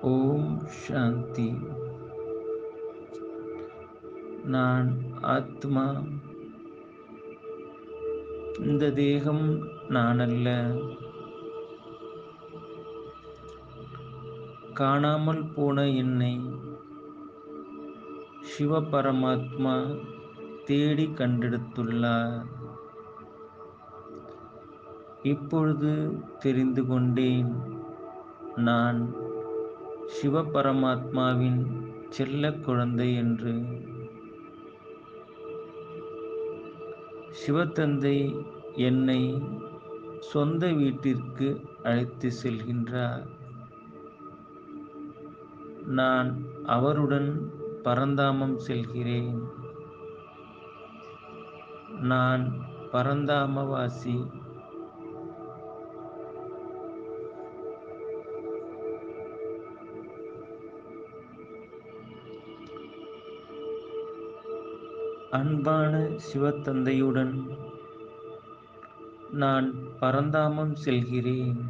ஓம் சாந்தி. நான் ஆத்மா. இந்த தேகம் நான் அல்ல. காணாமல் போன என்னை சிவபரமாத்மா தேடி கண்டெடுத்துள்ளார். இப்பொழுது தெரிந்து கொண்டேன், நான் சிவபரமாத்மாவின் செல்லக் குழந்தை என்று. சிவத்தந்தை என்னை சொந்த வீட்டிற்கு அழைத்து செல்கின்றார். நான் அவருடன் பரந்தாமம் செல்கிறேன். நான் பரந்தாமவாசி. அன்பான சிவத்தந்தையுடன் நான் பரந்தாமம் செல்கிறேன்.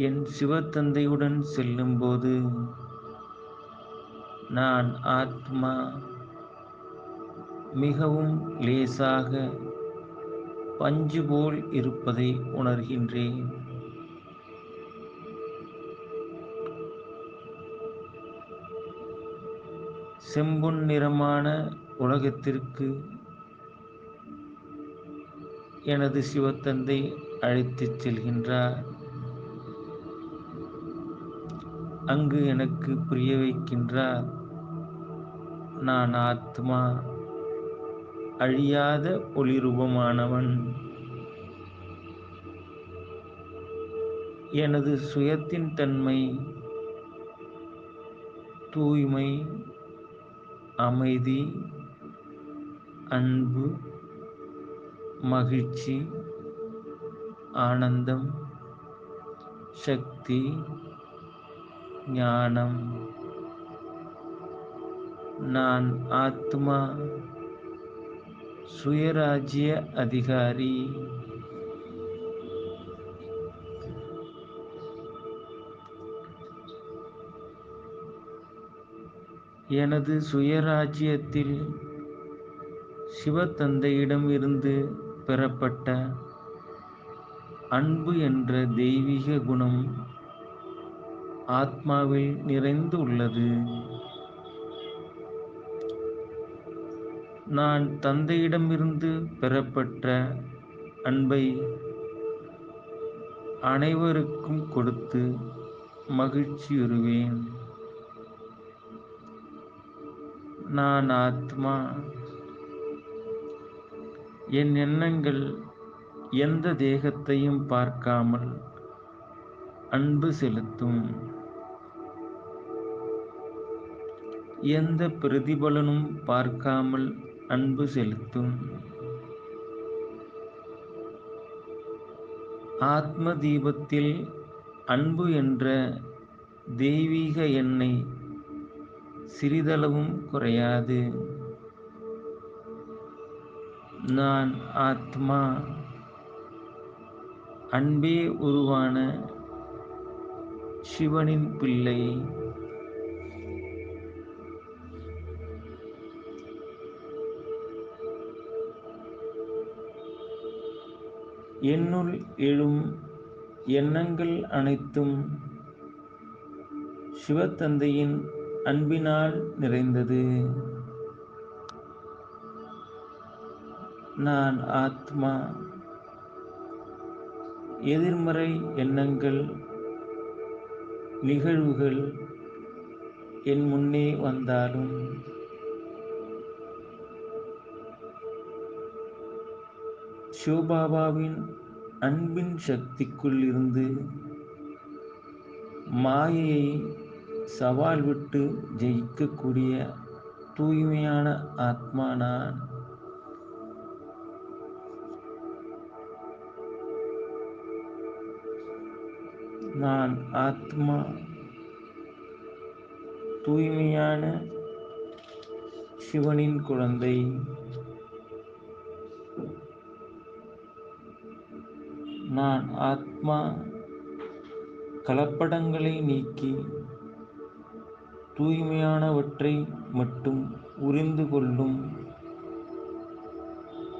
என் சிவத்தந்தையுடன் செல்லும்போது நான் ஆத்மா மிகவும் லேசாக பஞ்சு போல் இருப்பதை உணர்கின்றேன். செம்பொன் நிறமான உலகத்திற்கு எனது சிவத்தந்தை அழைத்துச் செல்கின்றார். அங்கு எனக்கு புரிய வைக்கின்றார், நான் ஆத்மா, அழியாத ஒளிரூபமானவன். எனது சுயத்தின் தன்மை தூய்மை, அமைதி, அன்பு, மகிழ்ச்சி, ஆனந்தம், சக்தி, ஞானம். நான் ஆத்மா, சுயராஜ்ய அதிகாரி. எனது சுயராஜ்யத்தில் சிவத்தந்தையிடம் இருந்து பெறப்பட்ட அன்பு என்ற தெய்வீக குணம் ஆத்மாவில் நிறைந்து உள்ளது. நான் தந்தையிடமிருந்து பெறப்பட்ட அன்பை அனைவருக்கும் கொடுத்து மகிழ்ச்சியுறுவேன். நான் ஆத்மா. என் எண்ணங்கள் எந்த தேகத்தையும் பார்க்காமல் அன்பு செலுத்தும். எந்த பிரதிபலனும் பார்க்காமல் அன்பு செலுத்தும். ஆத்ம தீபத்தில் அன்பு என்ற தெய்வீக எண்ணெய் சிறிதளவும் குறையாது. நான் ஆத்மா, அன்பே உருவான சிவனின் பிள்ளை. என்னுள் எழும் எண்ணங்கள் அனைத்தும் சிவத்தந்தையின் அன்பினால் நிறைந்தது. நான் ஆத்மா. எதிர்மறை எண்ணங்கள், நிகழ்வுகள் என் முன்னே வந்தாலும் சிவபாபாவின் அன்பின் சக்திக்குள் இருந்து மாயையை சவால் விட்டு ஜெயிக்கக்கூடிய தூய்மையான ஆத்மா நான். நான் ஆத்மா, தூய்மையான சிவனின் குழந்தை. நான் ஆத்மா, கலப்படங்களை நீக்கி தூய்மையானவற்றை மட்டும் உறிந்து கொள்ளும்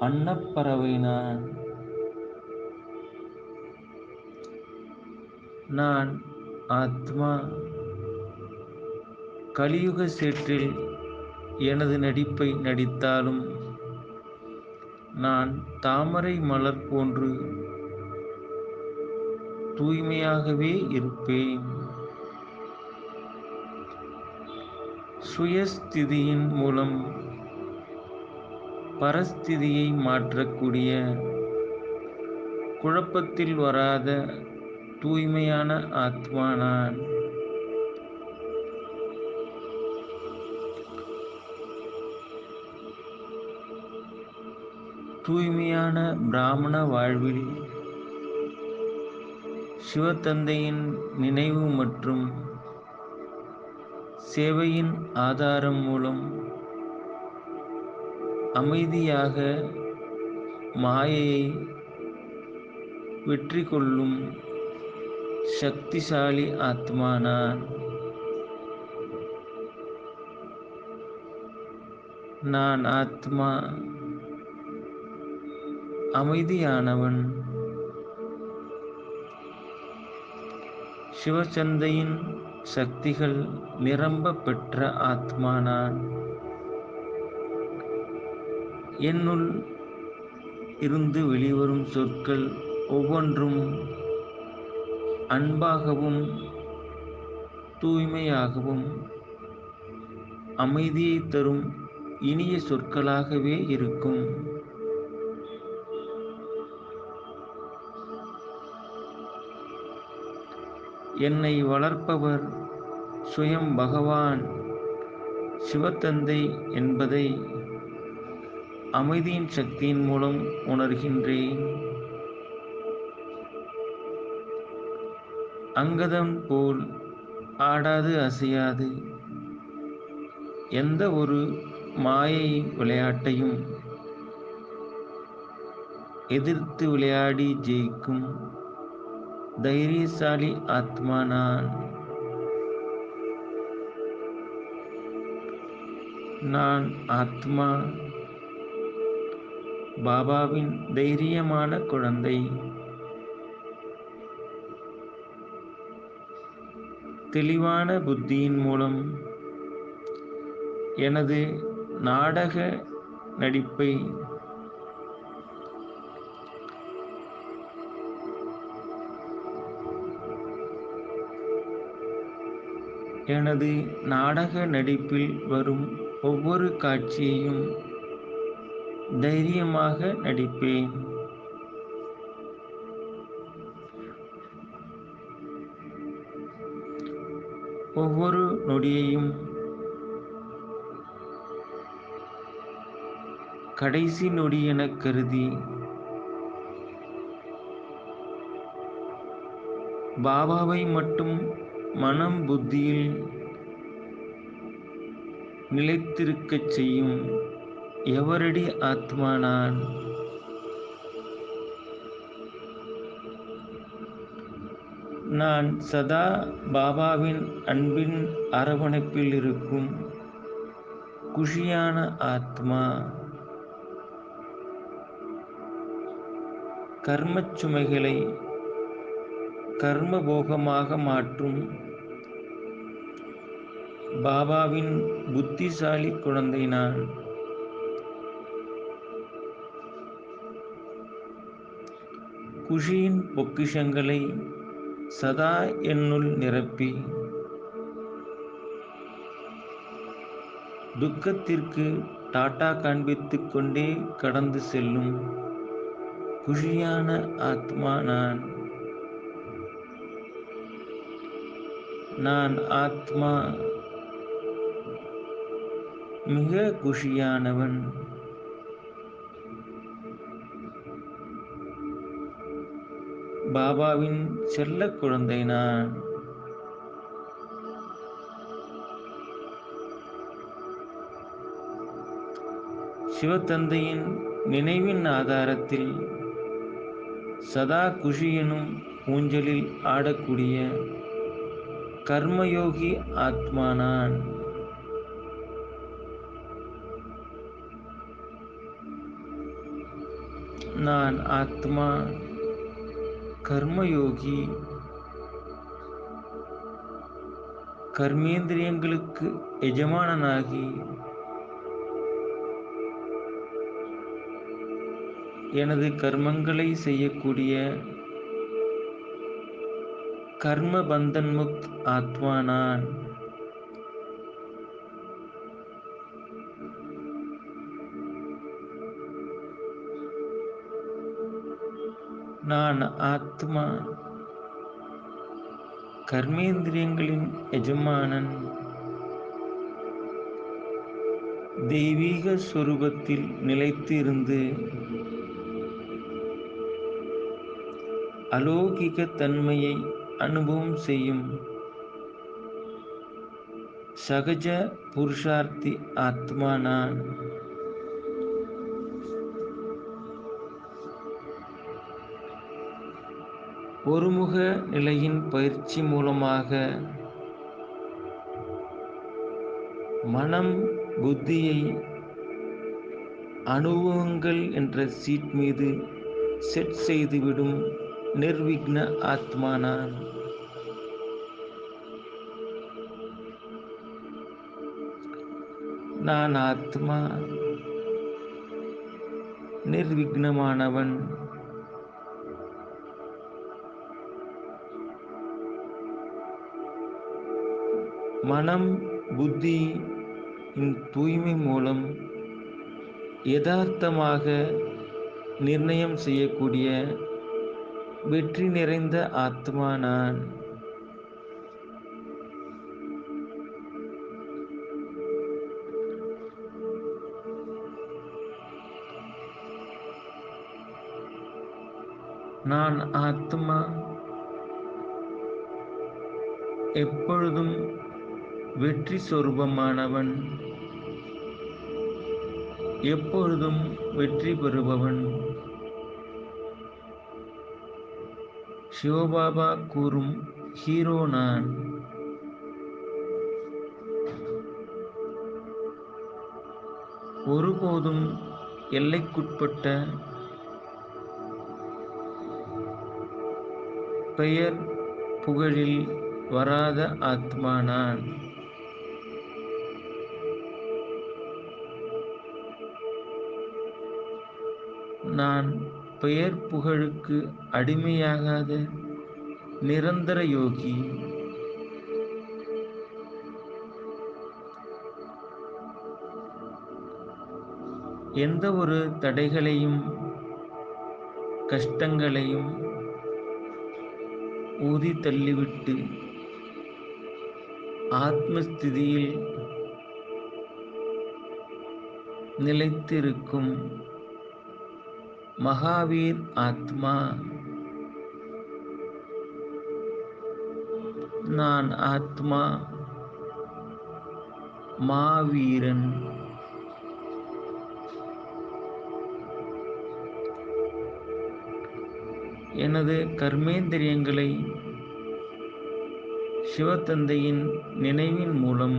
அன்னப்பறவை நான். நான் ஆத்மா. கலியுக சேற்றில் எனது நடிப்பை நடித்தாலும் நான் தாமரை மலர் போன்று தூய்மையாகவே இருப்பேன். சுயஸ்திதியின் மூலம் பரஸ்திதியை மாற்றக்கூடிய குழப்பத்தில் வராத தூய்மையான ஆத்மா நான். தூய்மையான பிராமண வாழ்வில் சிவத்தந்தையின் நினைவு மற்றும் சேவையின் ஆதாரம் மூலம் அமைதியாக மாயையை வெற்றி கொள்ளும் சக்திசாலி ஆத்மா நான். நான் ஆத்மா. அமைதியானவன். சிவசந்தையின் சக்திகள் நிரம்ப பெற்ற ஆத்மா நான். என்னுள் இருந்து வெளிவரும் சொற்கள் ஒவ்வொன்றும் அன்பாகவும் தூய்மையாகவும் அமைதியை தரும் இனிய சொற்களாகவே இருக்கும். என்னை வளர்ப்பவர் சுயம் பகவான் சிவத்தந்தை என்பதை அமைதியின் சக்தியின் மூலம் உணர்கின்றேன். அங்கதம் போல் ஆடாது அசையாது எந்த ஒரு மாயை விளையாட்டையும் எதிர்த்து விளையாடி ஜெயிக்கும் தைரியசாலி ஆத்மா நான். நான் ஆத்மா. பாபாவின் தைரியமான குழந்தை. தெளிவான புத்தியின் மூலம் எனது நாடக நடிப்பை எனது நாடக நடிப்பில் வரும் ஒவ்வொரு காட்சியையும் தைரியமாக நடிப்பேன். ஒவ்வொரு நொடியையும் கடைசி நொடி எனக் கருதி பாபாவை மட்டும் மனம் புத்தியில் நிலைத்திருக்கச் செய்யும் எவரடி ஆத்மா நான். நான் சதா பாபாவின் அன்பின் அரவணைப்பில் இருக்கும் குஷியான ஆத்மா. கர்மச் சுமைகளை கர்மபோகமாக மாற்றும் பாபாவின் புத்திசாலி குழந்தை நான். குஷியின் பொக்கிஷங்களை சதா என்னுள் நிரப்பி துக்கத்திற்கு டாட்டா காண்பித்துக் கொண்டே கடந்து செல்லும் குஷியான ஆத்மா நான். நான் ஆத்மா. மிக குஷியானவன். பாபாவின் செல்ல குழந்தை நான். சிவத்தந்தையின் நினைவின் ஆதாரத்தில் சதா குஷி எனும் ஊஞ்சலில் ஆடக்கூடிய கர்மயோகி ஆத்மா நான். நான் ஆத்மா கர்மயோகி. கர்மேந்திரியங்களுக்கு எஜமானனாகி எனது கர்மங்களை செய்யக்கூடிய கர்ம பந்தன் முக்த் ஆத்மா நான். நான் ஆத்மா கர்மேந்திரியங்களின் எஜமானன். தெய்வீக சொரூபத்தில் நிலைத்து இருந்து அலௌகிக தன்மையை அனுபவம் செய்யும் சகஜ புருஷார்த்தி ஆத்மா நான். ஒருமுக நிலையின் பயிற்சி மூலமாக மனம் புத்தியை அனுபவங்கள் என்ற சீட் மீது செட் செய்துவிடும் நிர்விக்ன ஆத்மா நான். நான் ஆத்மா நிர்விக்னமானவன். மனம் புத்தி தூய்மை மூலம் யதார்த்தமாக நிர்ணயம் செய்யக்கூடிய வெற்றி நிறைந்த ஆத்மா நான். நான் ஆத்மா எப்பொழுதும் வெற்றி சொரூபமானவன், எப்பொழுதும் வெற்றி பெறுபவன். சிவபாபா கூறும் ஹீரோ நான். ஒருபோதும் எல்லைக்குட்பட்ட பெயர் புகழில் வராத ஆத்மா நான். நான் பெயர் புகழுக்கு அடிமையாகாத நிரந்தர யோகி. எந்த ஒரு தடைகளையும் கஷ்டங்களையும் ஊதி தள்ளிவிட்டு ஆத்மஸ்திதியில் நிலைத்திருக்கும் மகாவீர் ஆத்மா. நான் ஆத்மா மாவீரன். எனது கர்மேந்திரியங்களை சிவத்தந்தையின் நினைவின் மூலம்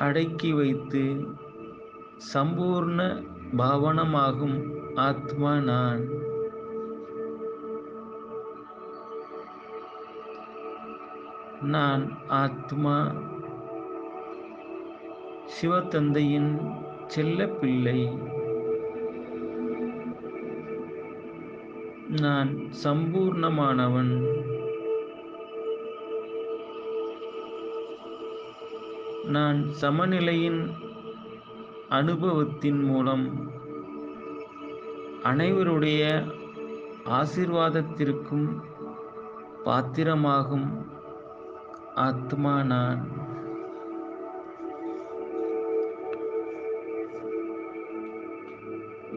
அடக்கி வைத்து சம்பூர்ண பாவனமாகும் ஆத்மா நான். நான் ஆத்மா சிவத்தந்தையின் செல்ல பிள்ளை. நான் சம்பூர்ணமானவன். நான் சமநிலையின் அனுபவத்தின் மூலம் அனைவருடைய ஆசீர்வாதத்திற்கும் பாத்திரமாகும் ஆத்மா நான்.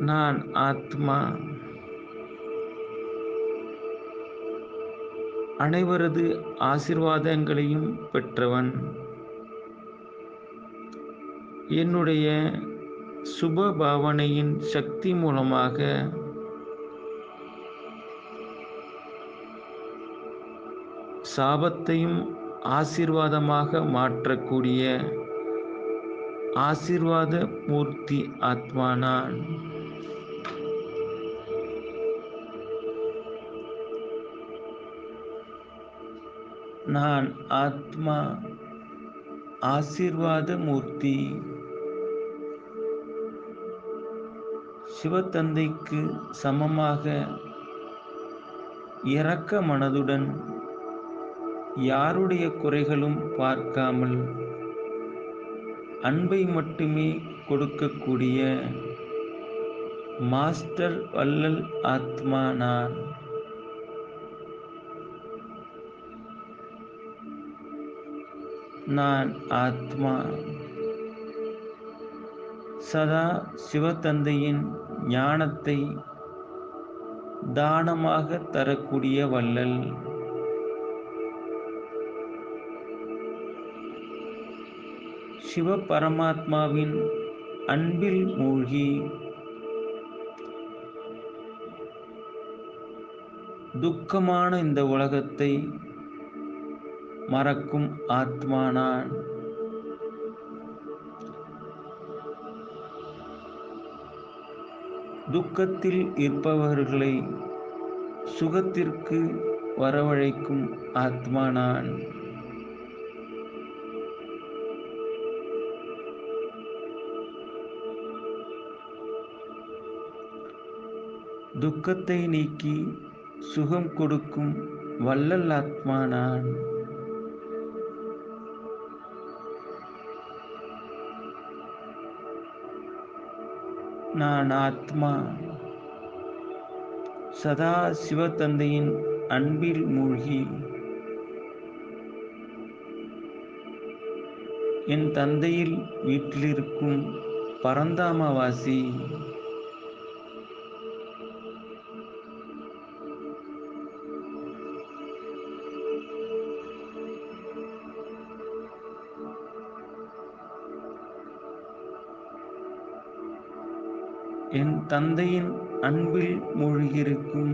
நான் ஆத்மா அனைவரது ஆசீர்வாதங்களையும் பெற்றவன். என்னுடைய சுப பாவனையின் சக்தி மூலமாக சாபத்தையும் ஆசீர்வாதமாக மாற்றக்கூடிய ஆசீர்வாத மூர்த்தி ஆத்மா நான். நான் ஆத்மா ஆசீர்வாத மூர்த்தி. சிவத்தந்தைக்கு சமமாக இரக்க மனதுடன் யாருடைய குறைகளும் பார்க்காமல் அன்பை மட்டுமே கொடுக்கக்கூடிய மாஸ்டர் வள்ளல் ஆத்மா நான். நான் ஆத்மா சதா சிவத்தந்தையின் ஞானத்தை தானமாக தரக்கூடிய வள்ளல். சிவ பரமாத்மாவின் அன்பில் மூழ்கி துக்கமான இந்த உலகத்தை மறக்கும் ஆத்மா நான். துக்கத்தில் இருப்பவர்களை சுகத்திற்கு வரவழைக்கும் ஆத்மா நான். துக்கத்தை நீக்கி சுகம் கொடுக்கும் வள்ளல் ஆத்மா நான். நான் ஆத்மா சதா சிவத்தந்தையின் அன்பில் மூழ்கி என் தந்தையில் வீட்டிலிருக்கும் பரந்தாமவாசி. என் தந்தையின் அன்பில் மூழ்கியிருக்கும்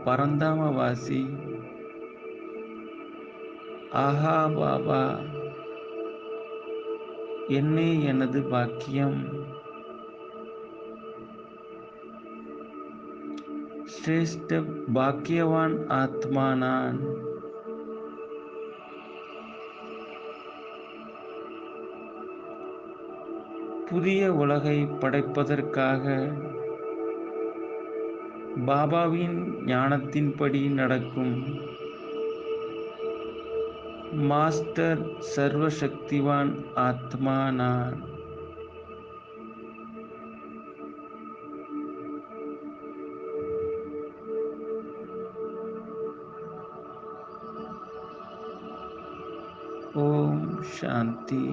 பரந்தாமவாசி. ஆஹா பாபா, என்னே எனது பாக்கியம். சிரேஷ்ட பாக்கியவான் ஆத்மா நான். புதிய உலகை படைப்பதற்காக பாபாவின் ஞானத்தின்படி நடக்கும் மாஸ்டர் சர்வசக்திவான் ஆத்மா நான். ஓம் சாந்தி.